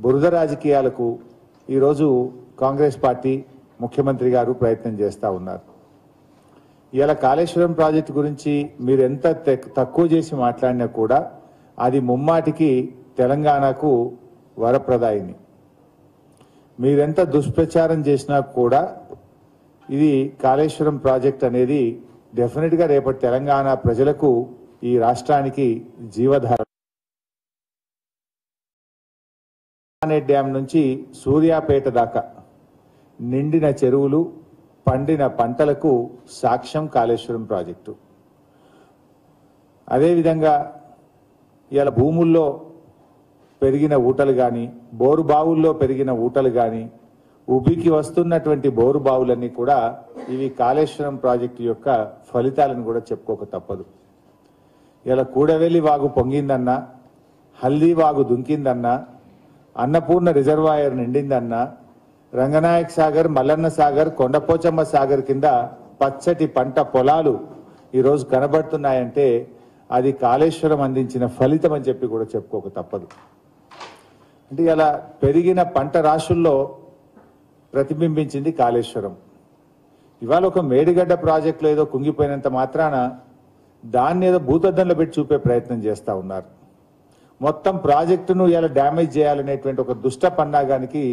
బురద రాజకీయాలకు ఈరోజు కాంగ్రెస్ పార్టీ ముఖ్యమంత్రి గారు ప్రయత్నం చేస్తూ ఉన్నారు. ఇలా కాళేశ్వరం ప్రాజెక్టు గురించి మీరు ఎంత తక్కువ చేసి మాట్లాడినా కూడా అది ముమ్మాటికి తెలంగాణకు వరప్రదాయిని. మీరెంత దుష్ప్రచారం చేసినా కూడా ఇది కాళేశ్వరం ప్రాజెక్ట్ అనేది డెఫినెట్గా రేపటి తెలంగాణ ప్రజలకు ఈ రాష్ట్రానికి జీవధార. డ్యాం నుంచి సూర్యాపేట దాకా నిండిన చెరువులు, పండిన పంటలకు సాక్ష్యం కాళేశ్వరం ప్రాజెక్టు. అదేవిధంగా ఇలా భూముల్లో పెరిగిన ఊటలు కానీ, బోరు బావుల్లో పెరిగిన ఊటలు కానీ, ఉబికి వస్తున్నటువంటి బోరు బావులన్నీ కూడా ఇవి కాళేశ్వరం ప్రాజెక్టు యొక్క ఫలితాలను కూడా చెప్పుకోక తప్పదు. ఇలా కూడవెల్లి వాగు పొంగిందన్నా, హల్దీ వాగు దుంకిందన్నా, అన్నపూర్ణ రిజర్వాయర్ నిండిందన్నా, రంగనాయక్ సాగర్, మల్లన్న సాగర్, కొండపోచమ్మ సాగర్ కింద పచ్చటి పంట పొలాలు ఈరోజు కనబడుతున్నాయంటే అది కాళేశ్వరం అందించిన ఫలితం అని చెప్పి కూడా చెప్పుకోక తప్పదు. అంటే ఇలా పెరిగిన పంట రాశుల్లో ప్రతిబింబించింది కాళేశ్వరం. ఇవాళ ఒక మేడిగడ్డ ప్రాజెక్టులో ఏదో కుంగిపోయినంత మాత్రాన దాన్ని ఏదో భూతద్దంలో పెట్టి చూపే ప్రయత్నం చేస్తూ ఉన్నారు. మొత్తం ప్రాజెక్టును ఇలా డ్యామేజ్ చేయాలనేటువంటి ఒక దుష్ట పన్నాగానికి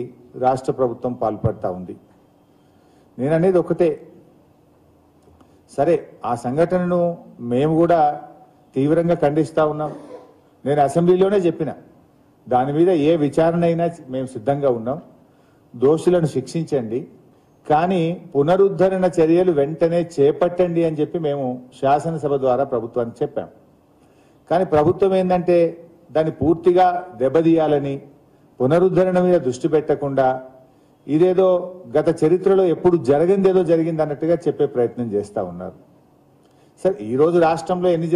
రాష్ట్ర ప్రభుత్వం పాల్పడతా ఉంది. నేను అనేది ఒకటే, సరే ఆ సంఘటనను మేము కూడా తీవ్రంగా ఖండిస్తూ ఉన్నాం. నేను అసెంబ్లీలోనే చెప్పిన దాని మీద ఏ విచారణ అయినా మేము సిద్ధంగా ఉన్నాం. దోషులను శిక్షించండి, కానీ పునరుద్ధరణ చర్యలు వెంటనే చేపట్టండి అని చెప్పి మేము శాసనసభ ద్వారా ప్రభుత్వానికి చెప్పాం. కానీ ప్రభుత్వం ఏంటంటే దాన్ని పూర్తిగా దెబ్బతీయాలని, పునరుద్ధరణ మీద దృష్టి పెట్టకుండా ఇదేదో గత చరిత్రలో ఎప్పుడు జరిగిందేదో జరిగింది అన్నట్టుగా చెప్పే ప్రయత్నం చేస్తూ ఉన్నారు. సరే ఈరోజు రాష్ట్రంలో ఎన్ని